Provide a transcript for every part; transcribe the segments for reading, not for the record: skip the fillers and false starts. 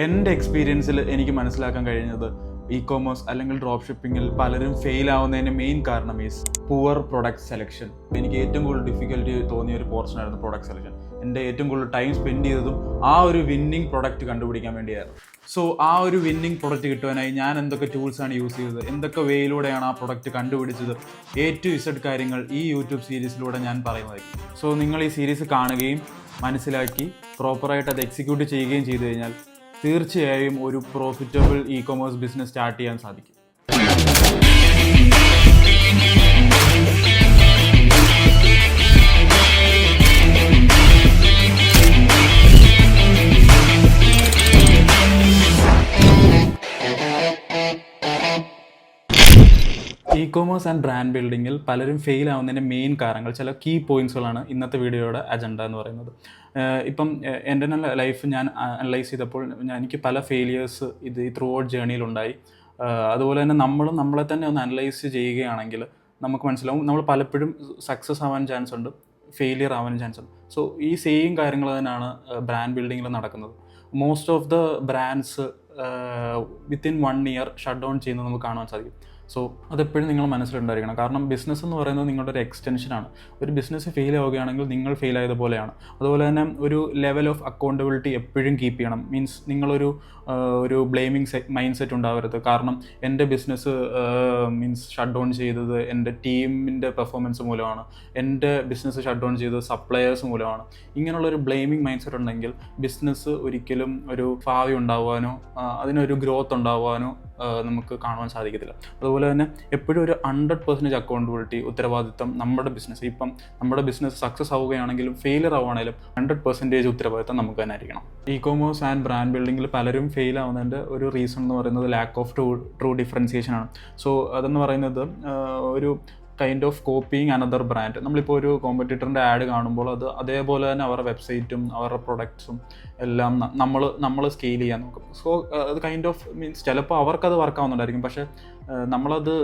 എൻ്റെ എക്സ്പീരിയൻസിൽ എനിക്ക് മനസ്സിലാക്കാൻ കഴിഞ്ഞത് ഇ-കൊമേഴ്സ് അല്ലെങ്കിൽ ഡ്രോപ്പ് ഷിപ്പിങ്ങിൽ പലരും ഫെയിൽ ആവുന്നതിൻ്റെ മെയിൻ കാരണം ഈസ് പുവർ പ്രൊഡക്റ്റ് സെലക്ഷൻ. എനിക്ക് ഏറ്റവും കൂടുതൽ ഡിഫിക്കൽറ്റി തോന്നിയ ഒരു പോർഷനായിരുന്നു പ്രൊഡക്റ്റ് സെലക്ഷൻ. എൻ്റെ ഏറ്റവും കൂടുതൽ ടൈം സ്പെൻഡ് ചെയ്തതും ആ ഒരു വിന്നിങ് പ്രൊഡക്റ്റ് കണ്ടുപിടിക്കാൻ വേണ്ടിയായിരുന്നു. സോ ആ ഒരു വിന്നിങ് പ്രൊഡക്റ്റ് കിട്ടുവാനായി ഞാൻ എന്തൊക്കെ ടൂൾസാണ് യൂസ് ചെയ്തത്, എന്തൊക്കെ വേയിലൂടെയാണ് ആ പ്രൊഡക്റ്റ് കണ്ടുപിടിച്ചത്, A to Z കാര്യങ്ങൾ ഈ യൂട്യൂബ് സീരീസിലൂടെ ഞാൻ പറയുന്നതായിരിക്കും. സോ നിങ്ങൾ ഈ സീരീസ് കാണുകയും മനസ്സിലാക്കി പ്രോപ്പറായിട്ട് അത് എക്സിക്യൂട്ട് ചെയ്യുകയും ചെയ്തു കഴിഞ്ഞാൽ തീർച്ചയായും ഒരു പ്രോഫിറ്റബിൾ ഇ-കൊമേഴ്സ് ബിസിനസ് സ്റ്റാർട്ട് ചെയ്യാൻ സാധിക്കും. ഇ-കൊമേഴ്സ് ആൻഡ് ബ്രാൻഡ് ബിൽഡിങ്ങിൽ പലരും ഫെയിൽ ആവുന്നതിൻ്റെ മെയിൻ കാരണങ്ങൾ, ചില കീ പോയിൻറ്റ്സുകളാണ് ഇന്നത്തെ വീഡിയോയുടെ അജണ്ട എന്ന് പറയുന്നത്. ഇപ്പം എൻ്റെ ലൈഫ് ഞാൻ അനലൈസ് ചെയ്തപ്പോൾ എനിക്ക് പല ഫെയിലിയേഴ്സ് ഈ ത്രൂ ഔട്ട് ജേണിയിലുണ്ടായി. അതുപോലെ തന്നെ നമ്മളെ തന്നെ ഒന്ന് അനലൈസ് ചെയ്യുകയാണെങ്കിൽ നമുക്ക് മനസ്സിലാവും നമ്മൾ പലപ്പോഴും സക്സസ് ആവാൻ ചാൻസ് ഉണ്ട്, ഫെയിലിയർ ആവാനും ചാൻസ് ഉണ്ട്. സോ ഈ സെയിം കാര്യങ്ങൾ തന്നെയാണ് ബ്രാൻഡ് ബിൽഡിങ്ങിൽ നടക്കുന്നത്. Most of the brands within 1 year shut down ചെയ്യുന്നത് നമുക്ക് കാണാൻ സാധിക്കും. സോ അതെപ്പോഴും നിങ്ങൾ മനസ്സിലുണ്ടായിരിക്കണം. കാരണം ബിസിനസ് എന്ന് പറയുന്നത് നിങ്ങളുടെ ഒരു എക്സ്റ്റൻഷനാണ്. ഒരു ബിസിനസ് ഫെയിൽ ആവുകയാണെങ്കിൽ നിങ്ങൾ ഫെയിൽ ആയതുപോലെയാണ്. അതുപോലെ തന്നെ ഒരു ലെവൽ ഓഫ് അക്കൗണ്ടബിലിറ്റി എപ്പോഴും കീപ്പ് ചെയ്യണം. മീൻസ് നിങ്ങളൊരു ബ്ലെയിമിങ് മൈൻഡ് സെറ്റ് ഉണ്ടാവരുത്. കാരണം എൻ്റെ ബിസിനസ് ഷട്ട് ഡൗൺ ചെയ്തത് എൻ്റെ ടീമിൻ്റെ പെർഫോമൻസ് മൂലമാണ്, എൻ്റെ ബിസിനസ് ഷട്ട് ഡൗൺ ചെയ്തത് സപ്ലയേഴ്സ് മൂലമാണ്. ഇങ്ങനെയുള്ളൊരു ബ്ലെയിമിങ് മൈൻഡ് സെറ്റ് ഉണ്ടെങ്കിൽ ബിസിനസ് ഒരിക്കലും ഒരു ഭാവി ഉണ്ടാവാനോ അതിനൊരു ഗ്രോത്ത് ഉണ്ടാവാനോ നമുക്ക് കാണുവാൻ സാധിക്കത്തില്ല. അതുപോലെ തന്നെ എപ്പോഴും ഒരു 100% അക്കൗണ്ടബിലിറ്റി, ഉത്തരവാദിത്തം നമ്മുടെ ബിസിനസ്, ഇപ്പം നമ്മുടെ ബിസിനസ് സക്സസ് ആവുകയാണെങ്കിലും ഫെയിലിയർ ആവുകയാണെങ്കിലും 100% ഉത്തരവാദിത്തം നമുക്ക് തന്നെ ആയിരിക്കണം. ഇ-കൊമേഴ്സ് ആൻഡ് ബ്രാൻഡ് ബിൽഡിങ്ങിൽ പലരും ഫെയിൽ ആവുന്നതിൻ്റെ ഒരു റീസൺ എന്ന് പറയുന്നത് ലാക്ക് ഓഫ് ട്രൂ ഡിഫറൻസിയേഷൻ ആണ്. സോ അതെന്ന് പറയുന്നത് ഒരു kind of copying another brand. നമ്മളിപ്പോൾ ഒരു കോമ്പറ്റീറ്ററിൻ്റെ ആഡ് കാണുമ്പോൾ അത് അതേപോലെ തന്നെ അവരുടെ വെബ്സൈറ്റും അവരുടെ പ്രൊഡക്ട്സും എല്ലാം നമ്മൾ സ്കെയിൽ ചെയ്യാൻ നോക്കും. സോ അത് കൈൻഡ് ഓഫ് മീൻസ് ചിലപ്പോൾ അവർക്കത് വർക്ക് ആവുന്നുണ്ടായിരിക്കും, പക്ഷേ നമ്മളത്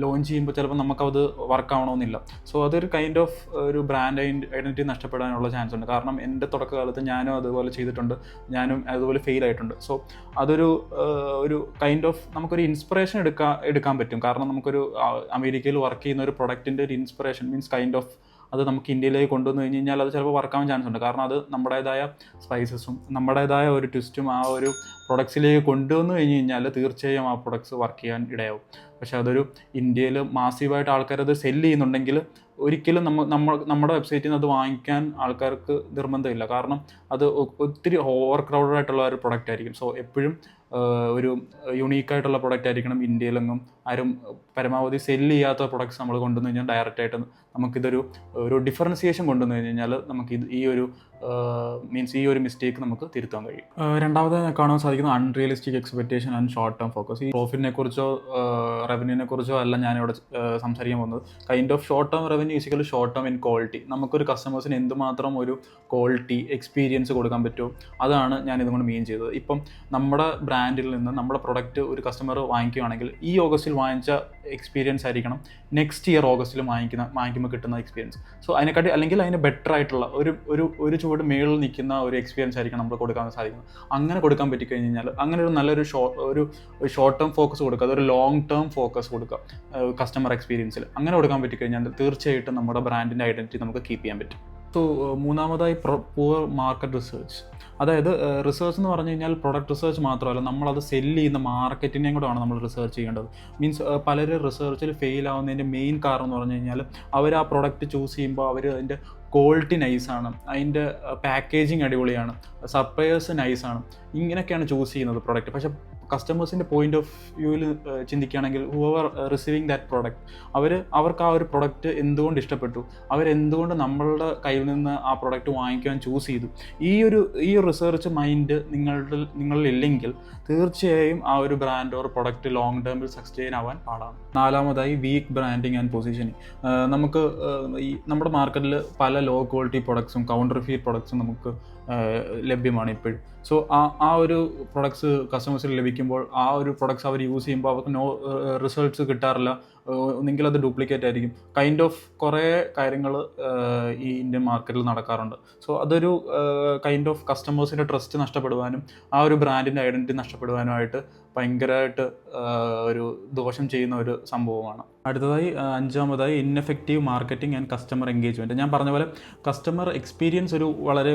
ലോഞ്ച് ചെയ്യുമ്പോൾ ചിലപ്പോൾ നമുക്കത് വർക്ക് ആവണമെന്നില്ല. സോ അതൊരു കൈൻഡ് ഓഫ് ഒരു ബ്രാൻഡ് ഐഡൻറ്റിറ്റി നഷ്ടപ്പെടാനുള്ള ചാൻസ് ഉണ്ട്. കാരണം എൻ്റെ തുടക്കകാലത്ത് ഞാനും അതുപോലെ ചെയ്തിട്ടുണ്ട്, ഞാനും അതുപോലെ ഫെയിൽ ആയിട്ടുണ്ട്. സോ ഒരു കൈൻഡ് ഓഫ് നമുക്കൊരു ഇൻസ്പിറേഷൻ എടുക്കാൻ പറ്റും. കാരണം നമുക്കൊരു അമേരിക്കയിൽ വർക്ക് ചെയ്യുന്ന ഒരു പ്രൊഡക്റ്റിൻ്റെ ഒരു ഇൻസ്പിറേഷൻ മീൻസ് കൈൻഡ് ഓഫ് അത് നമുക്ക് ഇന്ത്യയിലേക്ക് കൊണ്ടുവന്നു കഴിഞ്ഞ് കഴിഞ്ഞാൽ അത് ചിലപ്പോൾ വർക്കാവാൻ ചാൻസ് ഉണ്ട്. കാരണം അത് നമ്മുടേതായ സ്പൈസസും നമ്മുടേതായ ഒരു ട്വിസ്റ്റും ആ ഒരു പ്രൊഡക്ട്സിലേക്ക് കൊണ്ടുവന്നു കഴിഞ്ഞ് കഴിഞ്ഞാൽ തീർച്ചയായും ആ പ്രൊഡക്ട്സ് വർക്ക് ചെയ്യാൻ ഇടയാവും. പക്ഷെ അതൊരു ഇന്ത്യയിൽ മാസീവായിട്ട് ആൾക്കാരത് സെല്ല് ചെയ്യുന്നുണ്ടെങ്കിൽ ഒരിക്കലും നമ്മുടെ വെബ്സൈറ്റിൽ നിന്ന് അത് വാങ്ങിക്കാൻ ആൾക്കാർക്ക് നിർബന്ധമില്ല. കാരണം അത് ഒത്തിരി ഓവർ ക്രൗഡഡ് ആയിട്ടുള്ള ഒരു പ്രൊഡക്റ്റ് ആയിരിക്കും. സോ എപ്പോഴും ഒരു യുണീക്കായിട്ടുള്ള പ്രൊഡക്റ്റ് ആയിരിക്കണം. ഇന്ത്യയിലെങ്ങും ആരും പരമാവധി സെല്ല് ചെയ്യാത്ത പ്രൊഡക്ട്സ് നമ്മൾ കൊണ്ടുവന്നു കഴിഞ്ഞാൽ ഡയറക്റ്റായിട്ട് നമുക്കിതൊരു ഡിഫറൻസിയേഷൻ കൊണ്ടുവന്നു കഴിഞ്ഞാൽ നമുക്ക് ഈ ഒരു മിസ്റ്റേക്ക് നമുക്ക് തിരുത്താൻ കഴിയും. രണ്ടാമത് കാണാൻ സാധിക്കുന്ന unrealistic expectation and short term focus. ഈ പ്രോഫിറ്റിനെ കുറിച്ചോ റവന്യൂവിനെ കുറിച്ചോ അല്ല ഞാനിവിടെ സംസാരിക്കാൻ പോകുന്നത്. Kind of short term revenue is equal short term in quality. നമുക്കൊരു കസ്റ്റമേഴ്സിന് എന്തുമാത്രം ഒരു ക്വാളിറ്റി എക്സ്പീരിയൻസ് കൊടുക്കാൻ പറ്റുമോ അതാണ് ഞാൻ ഇതുകൊണ്ട് മീൻ ചെയ്തത്. ഇപ്പം നമ്മുടെ ബ്രാൻഡിൽ നിന്ന് നമ്മുടെ പ്രൊഡക്റ്റ് ഒരു കസ്റ്റമർ വാങ്ങിക്കുകയാണെങ്കിൽ ഈ ഓഗസ്റ്റിൽ വാങ്ങിച്ച എക്സ്പീരിയൻസ് ആയിരിക്കണം നെക്സ്റ്റ് ഇയർ ഓഗസ്റ്റിൽ വാങ്ങിക്കുമ്പോൾ കിട്ടുന്ന എക്സ്പീരിയൻസ്. സോ അതിനെക്കാട്ടി അല്ലെങ്കിൽ അതിന് ബെറ്റർ ആയിട്ടുള്ള ഒരു ചുവട് മേളിൽ നിൽക്കുന്ന ഒരു എക്സ്പീരിയൻസ് ആയിരിക്കും നമ്മൾ കൊടുക്കാൻ സാധിക്കുന്നത്. അങ്ങനെ കൊടുക്കാൻ പറ്റിക്കഴിഞ്ഞാൽ അങ്ങനെ ഒരു നല്ലൊരു ഷോർട്ട് ടേം ഫോക്കസ് കൊടുക്കുക, അതൊരു ലോങ് ടേം ഫോക്കസ് കൊടുക്കുക കസ്റ്റമർ എക്സ്പീരിയൻസിൽ. അങ്ങനെ കൊടുക്കാൻ പറ്റിക്കഴിഞ്ഞാൽ തീർച്ചയായിട്ടും നമ്മുടെ ബ്രാൻഡിൻ്റെ ഐഡൻറ്റിറ്റി നമുക്ക് കീപ്പ് ചെയ്യാൻ പറ്റും. സോ മൂന്നാമതായി പുവർ മാർക്കറ്റ് റിസർച്ച്. അതായത് റിസർച്ച് എന്ന് പറഞ്ഞു കഴിഞ്ഞാൽ പ്രൊഡക്റ്റ് റിസർച്ച് മാത്രമല്ല, നമ്മളത് സെല്ല് ചെയ്യുന്ന മാർക്കറ്റിനെയും കൂടെയാണ് നമ്മൾ റിസർച്ച് ചെയ്യേണ്ടത്. മീൻസ് പലരും റിസർച്ചിൽ ഫെയിൽ ആവുന്നതിൻ്റെ മെയിൻ കാരണം എന്ന് പറഞ്ഞു കഴിഞ്ഞാൽ അവർ ആ പ്രൊഡക്റ്റ് ചൂസ് ചെയ്യുമ്പോൾ അവർ അതിൻ്റെ ക്വാളിറ്റി നൈസാണ്, അതിൻ്റെ പാക്കേജിങ് അടിപൊളിയാണ്, സപ്ലയേഴ്സ് നൈസാണ്, ഇങ്ങനെയൊക്കെയാണ് ചൂസ് ചെയ്യുന്നത് പ്രൊഡക്റ്റ്. പക്ഷേ കസ്റ്റമേഴ്സിൻ്റെ പോയിന്റ് ഓഫ് വ്യൂവിൽ ചിന്തിക്കുകയാണെങ്കിൽ ഹൂവർ റിസീവിങ് ദാറ്റ് പ്രൊഡക്റ്റ് അവർക്ക് ആ ഒരു പ്രൊഡക്റ്റ് എന്തുകൊണ്ട് ഇഷ്ടപ്പെട്ടു, അവരെന്തുകൊണ്ട് നമ്മളുടെ കയ്യിൽ നിന്ന് ആ പ്രൊഡക്റ്റ് വാങ്ങിക്കാൻ ചൂസ് ചെയ്തു, ഈ റിസർച്ച് മൈൻഡ് നിങ്ങളിലില്ലെങ്കിൽ തീർച്ചയായും ആ ഒരു ബ്രാൻഡ് ഓർ പ്രൊഡക്റ്റ് ലോങ് ടേമിൽ സസ്റ്റെയിൻ ആവാൻ പാടാണ്. നാലാമതായി വീക്ക് ബ്രാൻഡിങ് ആൻഡ് പൊസിഷനിങ്. നമുക്ക് നമ്മുടെ മാർക്കറ്റിൽ പല ലോ ക്വാളിറ്റി പ്രൊഡക്ട്സും കൗണ്ടർ ഫീറ്റ് പ്രൊഡക്ട്സും നമുക്ക് ലഭ്യമാണ് ഇപ്പോഴും. സോ ആ ഒരു പ്രൊഡക്ട്സ് കസ്റ്റമേഴ്സിന് ലഭിക്കുമ്പോൾ ആ ഒരു പ്രൊഡക്ട്സ് അവർ യൂസ് ചെയ്യുമ്പോൾ അവർക്ക് റിസൾട്ട്സ് കിട്ടാറില്ല, ഒന്നെങ്കിൽ അത് ഡ്യൂപ്ലിക്കേറ്റ് ആയിരിക്കും. കൈൻഡ് ഓഫ് കുറേ കാര്യങ്ങൾ ഈ ഇന്ത്യൻ മാർക്കറ്റിൽ നടക്കാറുണ്ട്. സോ അതൊരു കൈൻഡ് ഓഫ് കസ്റ്റമേഴ്സിൻ്റെ ട്രസ്റ്റ് നഷ്ടപ്പെടുവാനും ആ ഒരു ബ്രാൻഡിൻ്റെ ഐഡൻറ്റിറ്റി നഷ്ടപ്പെടുവാനുമായിട്ട് ഭയങ്കരമായിട്ട് ഒരു ദോഷം ചെയ്യുന്ന ഒരു സംഭവമാണ്. അടുത്തതായി 5-ാമതായി ineffective marketing and customer engagement. ഞാൻ പറഞ്ഞ പോലെ കസ്റ്റമർ എക്സ്പീരിയൻസ് ഒരു വളരെ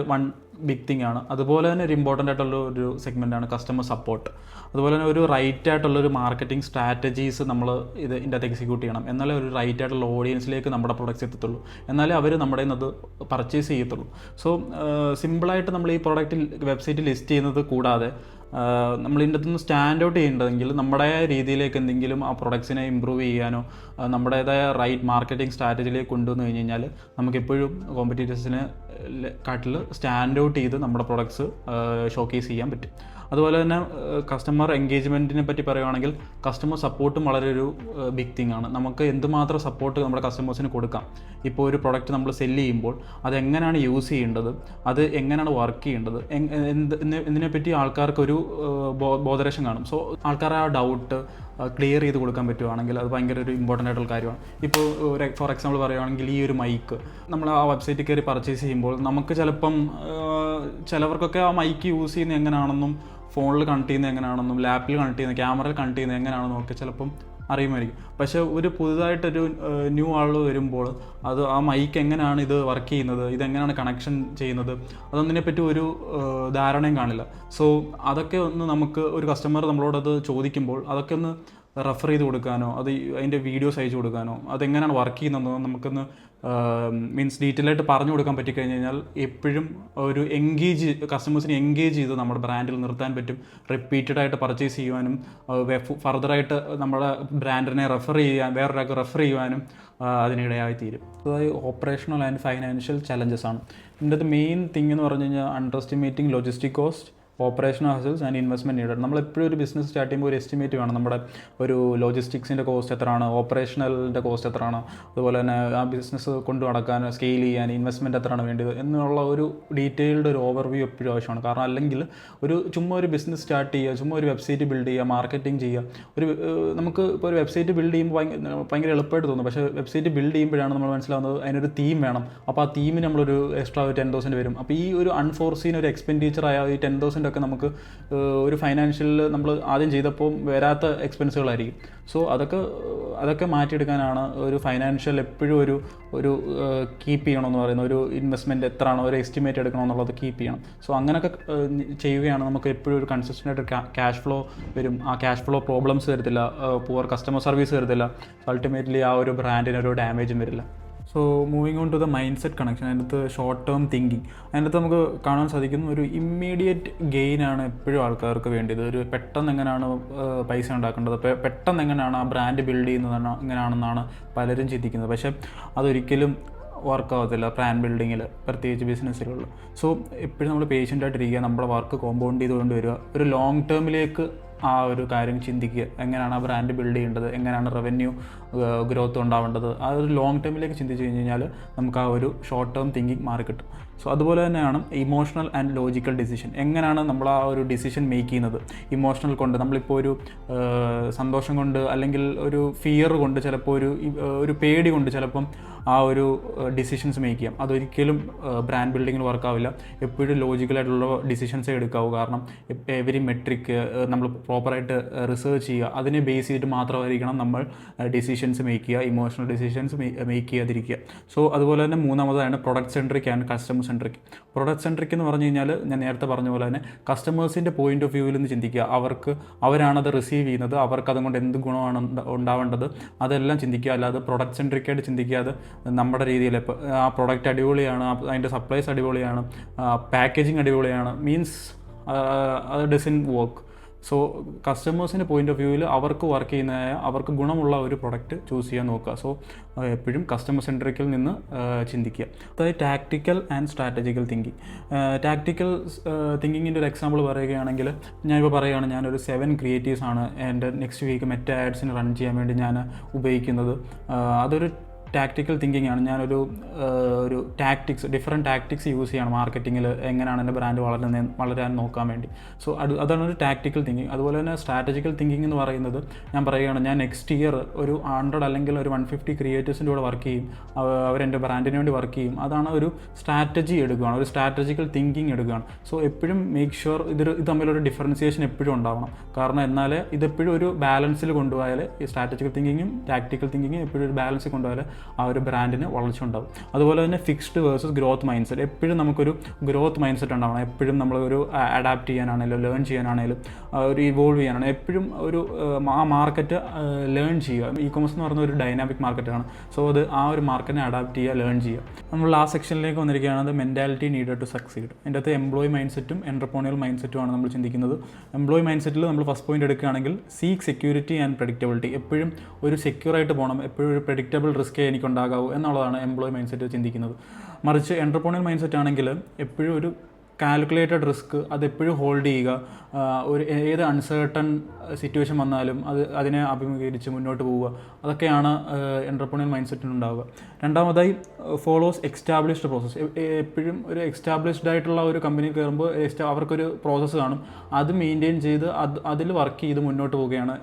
ബിഗ് തിങ് ആണ്. അതുപോലെ തന്നെ ഒരു ഇമ്പോർട്ടൻ്റ് ആയിട്ടുള്ള ഒരു സെഗ്മെൻറ്റാണ് കസ്റ്റമർ സപ്പോർട്ട്. അതുപോലെ തന്നെ ഒരു റൈറ്റ് ആയിട്ടുള്ളൊരു മാർക്കറ്റിംഗ് സ്ട്രാറ്റജീസ് നമ്മൾ ഇതിൻ്റെ അകത്ത് എക്സിക്യൂട്ട് ചെയ്യണം. എന്നാലേ ഒരു റൈറ്റ് ആയിട്ടുള്ള ഓഡിയൻസിലേക്ക് നമ്മുടെ പ്രൊഡക്ട്സ് എത്തത്തുള്ളൂ, എന്നാലേ അവർ നമ്മുടെ നിന്ന് അത് പർച്ചേസ് ചെയ്യത്തുള്ളൂ. സോ സിമ്പിളായിട്ട് നമ്മൾ ഈ പ്രോഡക്റ്റ് വെബ്സൈറ്റിൽ ലിസ്റ്റ് ചെയ്യുന്നത് കൂടാതെ നമ്മൾ ഇതിൻ്റെ അകത്തുനിന്ന് സ്റ്റാൻഡ് ഔട്ട് ചെയ്യേണ്ടതെങ്കിൽ നമ്മുടെ രീതിയിലേക്ക് എന്തെങ്കിലും ആ പ്രൊഡക്ട്സിനെ ഇമ്പ്രൂവ് ചെയ്യാനോ നമ്മുടേതായ റൈറ്റ് മാർക്കറ്റിംഗ് സ്ട്രാറ്റജിയിലേക്ക് കൊണ്ടുവന്നു കഴിഞ്ഞ് കഴിഞ്ഞാൽ നമുക്കെപ്പോഴും കോമ്പറ്റീറ്റേഴ്സിനെ കാട്ടിൽ സ്റ്റാൻഡ് ഔട്ട് ചെയ്ത് നമ്മുടെ പ്രൊഡക്ട്സ് ഷോക്കേസ് ചെയ്യാൻ പറ്റും. അതുപോലെ തന്നെ കസ്റ്റമർ എൻഗേജ്മെൻറ്റിനെ പറ്റി പറയുകയാണെങ്കിൽ കസ്റ്റമർ സപ്പോർട്ടും വളരെ ഒരു ബിഗ് തിങ് ആണ്. നമുക്ക് എന്തുമാത്രം സപ്പോർട്ട് നമ്മുടെ കസ്റ്റമേഴ്സിന് കൊടുക്കാം. ഇപ്പോൾ ഒരു പ്രൊഡക്റ്റ് നമ്മൾ സെല്ല് ചെയ്യുമ്പോൾ അതെങ്ങനെയാണ് യൂസ് ചെയ്യേണ്ടത്, അത് എങ്ങനെയാണ് വർക്ക് ചെയ്യേണ്ടത്, ഇതിനെപ്പറ്റി ആൾക്കാർക്കൊരു ബോധരേഷൻ കാണും. സോ ആൾക്കാർ ആ ഡൗട്ട് ക്ലിയർ ചെയ്ത് കൊടുക്കാൻ പറ്റുവാണെങ്കിൽ അത് ഭയങ്കര ഒരു ഇമ്പോർട്ടൻ്റ് ആയിട്ടുള്ള കാര്യമാണ്. ഇപ്പോൾ ഫോർ എക്സാമ്പിൾ പറയുകയാണെങ്കിൽ ഈ ഒരു മൈക്ക് നമ്മൾ ആ വെബ്സൈറ്റിൽ കയറി പർച്ചേസ് ചെയ്യുമ്പോൾ നമുക്ക് ചിലവർക്കൊക്കെ ആ മൈക്ക് യൂസ് ചെയ്യുന്നത് എങ്ങനെയാണെന്നും ഫോണിൽ കണക്ട് ചെയ്യുന്നത് എങ്ങനെയാണെന്നും ലാപ്പിൽ കണക്ട് ചെയ്യുന്നത് ക്യാമറയിൽ കണക്ട് ചെയ്യുന്നത് എങ്ങനെയാണെന്നും ഒക്കെ ചിലപ്പം അറിയുമായിരിക്കും. പക്ഷേ ഒരു പുതുതായിട്ടൊരു ന്യൂ ആൾ വരുമ്പോൾ അത് ആ മൈക്ക് എങ്ങനെയാണ് ഇത് വർക്ക് ചെയ്യുന്നത്, ഇതെങ്ങനെയാണ് കണക്ഷൻ ചെയ്യുന്നത്, അതൊന്നിനെപ്പറ്റി ഒരു ധാരണയും കാണില്ല. സോ അതൊക്കെ ഒന്ന് നമുക്ക് ഒരു കസ്റ്റമർ നമ്മളോടത് ചോദിക്കുമ്പോൾ അതൊക്കെ ഒന്ന് റെഫർ ചെയ്ത് കൊടുക്കാനോ അതിൻ്റെ വീഡിയോസ് അയച്ചു കൊടുക്കാനോ അതെങ്ങനെയാണ് വർക്ക് ചെയ്യുന്നതെന്നോ നമുക്കൊന്ന് മീൻസ് ഡീറ്റെയിൽ ആയിട്ട് പറഞ്ഞു കൊടുക്കാൻ പറ്റിക്കഴിഞ്ഞ് കഴിഞ്ഞാൽ എപ്പോഴും ഒരു കസ്റ്റമേഴ്സിനെ എൻഗേജ് ചെയ്ത് നമ്മുടെ ബ്രാൻഡിൽ നിർത്താൻ പറ്റും. റിപ്പീറ്റഡ് ആയിട്ട് പർച്ചേസ് ചെയ്യുവാനും ഫർദറായിട്ട് നമ്മുടെ ബ്രാൻഡിനെ വേറൊരാൾക്ക് റെഫർ ചെയ്യുവാനും അതിനിടയായി തീരും. അതായത് ഓപ്പറേഷണൽ ആൻഡ് ഫൈനാൻഷ്യൽ ചലഞ്ചസ് ആണ്. ഇതിൻ്റെ അത് മെയിൻ തിങ് എന്ന് പറഞ്ഞു കഴിഞ്ഞാൽ under estimating logistic cost, operational Husserl's and investment needed. നമ്മളെപ്പോഴും ഒരു ബിസിനസ് സ്റ്റാർട്ട് ചെയ്യുമ്പോൾ ഒരു എസ്റ്റിമേറ്റ് വേണം. നമ്മുടെ ഒരു ലോജിസ്റ്റിക്സിൻ്റെ കോസ്റ്റ് എത്രയാണ്, ഓപ്പറേഷണലിൻ്റെ കോസ്റ്റ് എത്രയാണ്, അതുപോലെ തന്നെ ആ ബിസിനസ് കൊണ്ടു നടക്കാൻ സ്കെയിൽ ചെയ്യാൻ ഇൻവെസ്റ്റ്മെൻറ്റ് എത്രയാണ് വേണ്ടത് എന്നുള്ള ഒരു ഡീറ്റെയിൽഡ് ഒരു ഓവർവ്യൂ എപ്പോഴും ആവശ്യമാണ്. കാരണം അല്ലെങ്കിൽ ചുമ്മാ ഒരു ബിസിനസ് സ്റ്റാർട്ട് ചെയ്യുക, ചുമ്മാ ഒരു വെബ്സൈറ്റ് ബിൽഡ് ചെയ്യുക, മാർക്കറ്റിംഗ് ചെയ്യുക. നമുക്ക് ഇപ്പോൾ ഒരു വെബ്സൈറ്റ് ബിൽഡ് ചെയ്യുമ്പോൾ ഭയങ്കര എളുപ്പമായിട്ട് തോന്നും. പക്ഷേ വെബ്സൈറ്റ് ബിൽഡ് ചെയ്യുമ്പോഴാണ് നമ്മൾ മനസ്സിലാവുന്നത് അതിനൊരു തീം വേണം. അപ്പോൾ ആ തീമിന് നമ്മളൊരു എക്സ്ട്രാ 10,000 വരും. അപ്പോൾ ഈ ഒരു അൺഫോർസീൻ ഒരു എക്സ്പെൻഡിച്ചർ ആയ ഈ 10,000 ഒക്കെ നമുക്ക് ഒരു ഫൈനാൻഷ്യലിൽ നമ്മൾ ആദ്യം ചെയ്തപ്പോൾ വരാത്ത എക്സ്പെൻസുകളായിരിക്കും. സോ അതൊക്കെ മാറ്റിയെടുക്കാനാണ് ഒരു ഫൈനാൻഷ്യൽ എപ്പോഴും ഒരു കീപ്പ് ചെയ്യണമെന്ന് പറയുന്ന ഒരു ഇൻവെസ്റ്റ്മെൻറ്റ് എത്രയാണോ ഒരു എസ്റ്റിമേറ്റ് എടുക്കണമെന്നുള്ളത് കീപ്പ് ചെയ്യണം. സോ അങ്ങനെയൊക്കെ ചെയ്യുകയാണ് നമുക്ക് എപ്പോഴും ഒരു കൺസിസ്റ്റൻ്റ് ആയിട്ട് ക്യാഷ് ഫ്ലോ വരും. ആ ക്യാഷ് ഫ്ലോ പ്രോബ്ലംസ് വരത്തില്ല, പുവർ കസ്റ്റമർ സർവീസ് വരത്തില്ല, അൾട്ടിമേറ്റ്ലി ആ ഒരു ബ്രാൻഡിനൊരു ഡാമേജും വരില്ല. So moving on to the mind set connection. അതിനകത്ത് ഷോർട്ട് ടേം തിങ്കിങ്, അതിനകത്ത് നമുക്ക് കാണാൻ സാധിക്കുന്ന ഒരു ഇമ്മീഡിയറ്റ് ഗെയിനാണ് എപ്പോഴും ആൾക്കാർക്ക് വേണ്ടത്. ഒരു പെട്ടെന്ന് എങ്ങനെയാണ് പൈസ ഉണ്ടാക്കേണ്ടത്, പെട്ടെന്ന് എങ്ങനെയാണ് ആ ബ്രാൻഡ് ബിൽഡ് ചെയ്യുന്നത് എങ്ങനെയാണെന്നാണ് പലരും ചിന്തിക്കുന്നത്. പക്ഷേ അതൊരിക്കലും വർക്കാവത്തില്ല ബ്രാൻഡ് ബിൽഡിങ്ങിൽ, പ്രത്യേകിച്ച് ബിസിനസ്സിലുള്ള. സോ എപ്പോഴും നമ്മൾ പേഷ്യൻ്റായിട്ടിരിക്കുക, നമ്മുടെ വർക്ക് കോമ്പൗണ്ട് ചെയ്തുകൊണ്ട് വരിക, ഒരു ലോങ് ടേമിലേക്ക് ആ ഒരു കാര്യം ചിന്തിക്കുക. എങ്ങനെയാണ് ആ ബ്രാൻഡ് ബിൽഡ് ചെയ്യേണ്ടത്, എങ്ങനെയാണ് റവന്യൂ ഗ്രോത്ത് ഉണ്ടാവേണ്ടത്, ആ ഒരു ലോങ് ടേമിലേക്ക് ചിന്തിച്ച് കഴിഞ്ഞ് കഴിഞ്ഞാൽ നമുക്ക് ആ ഒരു ഷോർട്ട് ടേം തിങ്കിങ് മാറിക്കിട്ടും. സോ അതുപോലെ തന്നെയാണ് ഇമോഷണൽ ആൻഡ് ലോജിക്കൽ ഡിസിഷൻ. എങ്ങനെയാണ് നമ്മൾ ആ ഒരു ഡിസിഷൻ മേക്ക് ചെയ്യുന്നത്, ഇമോഷണൽ കൊണ്ട് നമ്മളിപ്പോൾ ഒരു സന്തോഷം കൊണ്ട് അല്ലെങ്കിൽ ഒരു ഫിയർ കൊണ്ട് ചിലപ്പോൾ ഒരു പേടി കൊണ്ട് ചിലപ്പം ആ ഒരു ഡിസിഷൻസ് മേക്ക് ചെയ്യാം. അതൊരിക്കലും ബ്രാൻഡ് ബിൽഡിങ്ങിൽ വർക്കാവില്ല. എപ്പോഴും ലോജിക്കലായിട്ടുള്ള ഡിസിഷൻസേ എടുക്കാവൂ. കാരണം എവരി മെട്രിക് നമ്മൾ പ്രോപ്പറായിട്ട് റിസർച്ച് ചെയ്യുക, അതിനെ ബേസ് ചെയ്തിട്ട് മാത്രമായിരിക്കണം നമ്മൾ ഡിസിഷൻസ് മേക്ക് ചെയ്യുക, ഇമോഷണൽ ഡിസിഷൻസ് മേക്ക് ചെയ്യാതിരിക്കുക. സോ അതുപോലെ തന്നെ മൂന്നാമതാണ് product centric and customer centric. Product centric എന്ന് പറഞ്ഞു കഴിഞ്ഞാൽ ഞാൻ നേരത്തെ പറഞ്ഞ പോലെ തന്നെ കസ്റ്റമേഴ്സിൻ്റെ പോയിന്റ് ഓഫ് വ്യൂവിൽ നിന്ന് ചിന്തിക്കുക. അവരാണത് റിസീവ് ചെയ്യുന്നത്, അവർക്ക് അതുകൊണ്ട് എന്ത് ഗുണമാണ് ഉണ്ടാവേണ്ടത് അതെല്ലാം ചിന്തിക്കുക. അല്ലാതെ പ്രൊഡക്റ്റ് സെൻട്രിക്കായിട്ട് ചിന്തിക്കാതെ നമ്മുടെ രീതിയിൽ ഇപ്പോൾ ആ പ്രൊഡക്റ്റ് അടിപൊളിയാണ്, അതിൻ്റെ സപ്ലൈസ് അടിപൊളിയാണ്, പാക്കേജിങ് അടിപൊളിയാണ്, മീൻസ് അത് ഡസൻ വർക്ക്. സോ കസ്റ്റമേഴ്സിൻ്റെ പോയിന്റ് ഓഫ് വ്യൂവിൽ അവർക്ക് വർക്ക് ചെയ്യുന്നതായ അവർക്ക് ഗുണമുള്ള ഒരു പ്രൊഡക്റ്റ് ചൂസ് ചെയ്യാൻ നോക്കുക. സോ എപ്പോഴും കസ്റ്റമർ സെൻട്രിക്കിൽ നിന്ന് ചിന്തിക്കുക. അതായത് tactical and strategical thinking. Tactical തിങ്കിങ്ങിൻ്റെ ഒരു എക്സാമ്പിൾ പറയുകയാണെങ്കിൽ ഞാനിപ്പോൾ പറയുകയാണ്, ഞാനൊരു 7 ക്രിയേറ്റീവ്സ് ആണ് എൻ്റെ നെക്സ്റ്റ് വീക്ക് മെറ്റ ആഡ്സിന് റൺ ചെയ്യാൻ വേണ്ടി ഞാൻ ഉപയോഗിക്കുന്നത്. അതൊരു ടാക്ടിക്കൽ തിങ്കിങ് ആണ്. ഞാനൊരു ഡിഫറെൻറ്റ് ടാക്ടിക്സ് യൂസ് ചെയ്യണം മാർക്കറ്റിങ്ങിൽ എങ്ങനെയാണ് എൻ്റെ ബ്രാൻഡ് വളരാൻ നോക്കാൻ വേണ്ടി. സോ അതാണ് ഒരു ടാക്ടിക്കൽ തിങ്കിങ്. അതുപോലെ തന്നെ സ്ട്രാറ്റജിക്കൽ തിങ്കിങ് എന്ന് പറയുന്നത്, ഞാൻ പറയുകയാണ്, ഞാൻ നെക്സ്റ്റ് ഇയർ ഒരു 100 അല്ലെങ്കിൽ ഒരു 150 ക്രിയേറ്റേഴ്സിൻ്റെ കൂടെ വർക്ക് ചെയ്യും, അവരെൻ്റെ ബ്രാൻഡിന് വേണ്ടി വർക്ക് ചെയ്യും. അതാണ് ഒരു സ്ട്രാറ്റജി എടുക്കുകയാണ്, ഒരു സ്ട്രാറ്റജിക്കൽ തിങ്കിങ് എടുക്കുകയാണ്. സോ എപ്പോഴും മേക്ക് ഷുവർ ഇത് തമ്മിലൊരു ഡിഫറൻസിയേഷൻ എപ്പോഴും ഉണ്ടാവണം. കാരണം എന്നാലേ ഇതെപ്പോഴും ഒരു ബാലൻസിൽ കൊണ്ടുപോയാൽ, ഈ സ്ട്രാറ്റജിക്കൽ തിങ്കിങ്ങും ടാക്ടിക്കൽ തിങ്കിങ്ങും എപ്പോഴും ഒരു ബാലൻസിൽ കൊണ്ടുപോയാൽ ആ ഒരു ബ്രാൻഡിന് വളർച്ച ഉണ്ടാവും. അതുപോലെ തന്നെ fixed versus growth mind set. എപ്പോഴും നമുക്കൊരു ഗ്രോത്ത് മൈൻഡ് സെറ്റ് ഉണ്ടാവണം. എപ്പോഴും നമ്മളൊരു അഡാപ്റ്റ് ചെയ്യാനാണെങ്കിലും ലേൺ ചെയ്യാനാണെങ്കിലും ഒരു ഇവോൾവ് ചെയ്യാനാണ് എപ്പോഴും ഒരു ആ മാർക്കറ്റ് ലേൺ ചെയ്യുക. ഇ കൊമേഴ്സ് എന്ന് പറയുന്ന ഒരു ഡൈനാമിക് മാർക്കറ്റാണ്. സോ അത് ആ ഒരു മാർക്കറ്റിനെ അഡാപ്റ്റ് ചെയ്യുക, ലേൺ ചെയ്യുക. നമ്മൾ ആ സെക്ഷനിലേക്ക് വന്നിരിക്കുകയാണ് മെൻറ്റാലിറ്റി നീഡഡ് ടു സക്സീഡ്. അതിൻ്റെ അകത്ത് എംപ്ലോയി മൈൻഡ് സെറ്റും എൻ്റർപ്രണറിയൽ മൈൻഡ് സെറ്റുമാണ് നമ്മൾ ചിന്തിക്കുന്നത്. എംപ്ലോയി മൈൻഡ് സെറ്റിൽ നമ്മൾ ഫസ്റ്റ് പോയിന്റ് എടുക്കുകയാണെങ്കിൽ സീക്ക് സെക്യൂരിറ്റി ആൻഡ് പ്രഡിക്റ്റബിലിറ്റി. എപ്പോഴും ഒരു സെക്യൂറായിട്ട് പോകണം, എപ്പോഴും ഒരു പ്രഡിക്റ്റബിൾ റിസ്ക്കേ എനിക്കുണ്ടാകാവൂ എന്നുള്ളതാണ് എംപ്ലോയി മൈൻഡ് സെറ്റ് ചിന്തിക്കുന്നത്. മറിച്ച് എൻ്റർപ്രണറിയൽ മൈൻഡ് സെറ്റ് ആണെങ്കിൽ എപ്പോഴും ഒരു കാൽക്കുലേറ്റഡ് റിസ്ക് അതെപ്പോഴും ഹോൾഡ് ചെയ്യുക. ഒരു ഏത് അൺസേർട്ടൺ സിറ്റുവേഷൻ വന്നാലും അതിനെ അഭിമുഖീകരിച്ച് മുന്നോട്ട് പോവുക. അതൊക്കെയാണ് എൻ്റർപ്രണറിയൽ മൈൻഡ് സെറ്റിനുണ്ടാവുക. രണ്ടാമതായി ഫോളോസ് എക്സ്റ്റാബ്ലിഷ്ഡ് പ്രോസസ്സ്. എപ്പോഴും ഒരു എക്സ്റ്റാബ്ലിഷ്ഡ് ആയിട്ടുള്ള ഒരു കമ്പനിയിൽ കയറുമ്പോൾ അവർക്കൊരു പ്രോസസ്സ് കാണും, അത് മെയിൻറ്റെയിൻ ചെയ്ത് അതിൽ വർക്ക് ചെയ്ത് മുന്നോട്ട് പോവുകയാണ്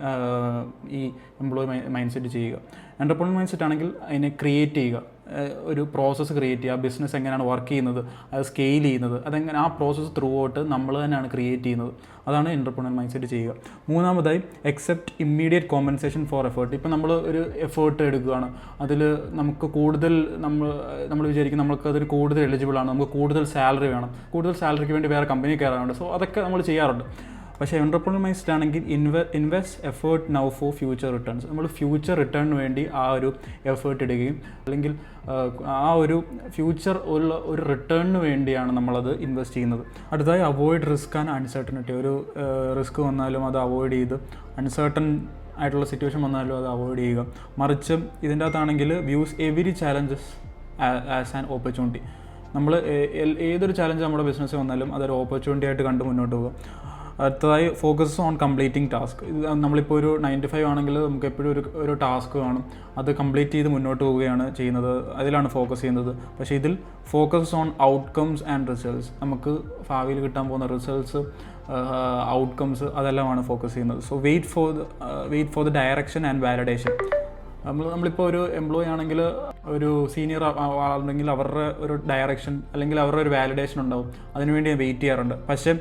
ഈ എംപ്ലോയി മൈൻഡ് സെറ്റ് ചെയ്യുക. എൻ്റർപ്രണറിയൽ മൈൻഡ് സെറ്റ് ആണെങ്കിൽ അതിനെ ക്രിയേറ്റ് ചെയ്യുക, ഒരു പ്രോസസ്സ് ക്രിയേറ്റ് ചെയ്യുക. ബിസിനസ് എങ്ങനെയാണ് വർക്ക് ചെയ്യുന്നത്, അത് സ്കെയിൽ ചെയ്യുന്നത്, അതെങ്ങനെ ആ പ്രോസസ്സ് ത്രൂ ഔട്ട് നമ്മൾ തന്നെയാണ് ക്രിയേറ്റ് ചെയ്യുന്നത്. അതാണ് എൻ്റർപ്രണറിയൽ മൈൻഡ് സെറ്റ് ചെയ്യുക. മൂന്നാമതായി accept immediate compensation for effort. ഇപ്പം നമ്മൾ ഒരു എഫേർട്ട് എടുക്കുകയാണ്, അതിൽ നമുക്ക് കൂടുതൽ നമ്മൾ വിചാരിക്കും നമുക്കതിൽ കൂടുതൽ എലിജിബിളാണ്, നമുക്ക് കൂടുതൽ സാലറി വേണം, കൂടുതൽ സാലറിക്ക് വേണ്ടി വേറെ കമ്പനി കയറാറുണ്ട്. സോ അതൊക്കെ നമ്മൾ ചെയ്യാറുണ്ട്. പക്ഷേ എൻ്റർപ്രണറിയൽ മൈൻഡ് സെറ്റ് ആണെങ്കിൽ invest effort now for future returns. നമ്മൾ ഫ്യൂച്ചർ റിട്ടേണിന് വേണ്ടി ആ ഒരു എഫേർട്ട് ഇടുകയും അല്ലെങ്കിൽ ആ ഒരു ഫ്യൂച്ചർ ഒരു റിട്ടേണിന് വേണ്ടിയാണ് നമ്മളത് ഇൻവെസ്റ്റ് ചെയ്യുന്നത്. അടുത്തതായി അവോയ്ഡ് റിസ്ക് ആൻഡ് അൺസർട്ടനിറ്റി. ഒരു റിസ്ക് വന്നാലും അത് അവോയ്ഡ് ചെയ്ത്, അൺസർട്ടൺ ആയിട്ടുള്ള സിറ്റുവേഷൻ വന്നാലും അത് അവോയ്ഡ് ചെയ്യുക. മറിച്ച് ഇതിൻ്റെ അകത്താണെങ്കിൽ views every challenges as an opportunity. നമ്മൾ ഏതൊരു ചാലഞ്ച് നമ്മുടെ ബിസിനസ്സിൽ വന്നാലും അതൊരു ഓപ്പർച്യൂണിറ്റി ആയിട്ട് കണ്ട് മുന്നോട്ട് പോകുക. അടുത്തതായി ഫോക്കസ് ഓൺ കംപ്ലീറ്റിംഗ് ടാസ്ക്. നമ്മളിപ്പോൾ ഒരു 9 to 5 ആണെങ്കിൽ നമുക്ക് എപ്പോഴും ഒരു ടാസ്ക് കാണും, അത് കംപ്ലീറ്റ് ചെയ്ത് മുന്നോട്ട് പോവുകയാണ് ചെയ്യുന്നത്, അതിലാണ് ഫോക്കസ് ചെയ്യുന്നത്. പക്ഷേ ഇതിൽ focus on outcomes and results. നമുക്ക് ഭാവിയിൽ കിട്ടാൻ പോകുന്ന റിസൾട്ട്സ്, ഔട്ട്കംസ്, അതെല്ലാമാണ് ഫോക്കസ് ചെയ്യുന്നത്. So wait for the direction and validation. നമ്മളിപ്പോൾ ഒരു എംപ്ലോയി ആണെങ്കിൽ ഒരു സീനിയർ ആളുണ്ടെങ്കിൽ അവരുടെ ഒരു ഡയറക്ഷൻ അല്ലെങ്കിൽ അവരുടെ ഒരു വാലിഡേഷൻ ഉണ്ടാവും, അതിനുവേണ്ടി ഞാൻ വെയിറ്റ് ചെയ്യാറുണ്ട്. പക്ഷേ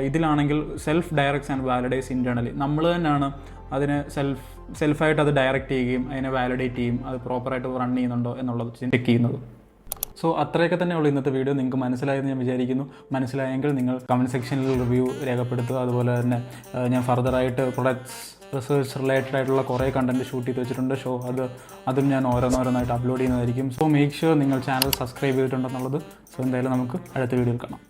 ഇതിലാണെങ്കിൽ self directs and validates internally. നമ്മൾ തന്നെയാണ് അതിനെ സെൽഫായിട്ട് അത് ഡയറക്റ്റ് ചെയ്യുകയും അതിനെ വാലിഡേറ്റ് ചെയ്യും, അത് പ്രോപ്പറായിട്ട് റൺ ചെയ്യുന്നുണ്ടോ എന്നുള്ളത് ചെക്ക് ചെയ്യുന്നത്. സോ അത്രയൊക്കെ തന്നെയുള്ളൂ ഇന്നത്തെ വീഡിയോ. നിങ്ങൾക്ക് മനസ്സിലായെന്ന് ഞാൻ വിചാരിക്കുന്നു. മനസ്സിലായെങ്കിൽ നിങ്ങൾ കമൻറ്റ് സെക്ഷനിൽ റിവ്യൂ രേഖപ്പെടുത്തുക. അതുപോലെ തന്നെ ഞാൻ ഫർദറായിട്ട് പ്രൊഡക്ട്സ് റിസർച്ച് റിലേറ്റഡ് ആയിട്ടുള്ള കുറേ കണ്ടൻറ്റ് ഷൂട്ട് ചെയ്ത് വെച്ചിട്ടുണ്ട്. അതും ഞാൻ ഓരോന്നോരോന്നായിട്ട് അപ്ലോഡ് ചെയ്യുന്നതായിരിക്കും. സോ മേക്ക് ഷുവർ നിങ്ങൾ ചാനൽ സബ്സ്ക്രൈബ് ചെയ്തിട്ടുണ്ടെന്നുള്ളത്. സോ എന്തായാലും നമുക്ക് അടുത്ത വീഡിയോയിൽ കാണാം.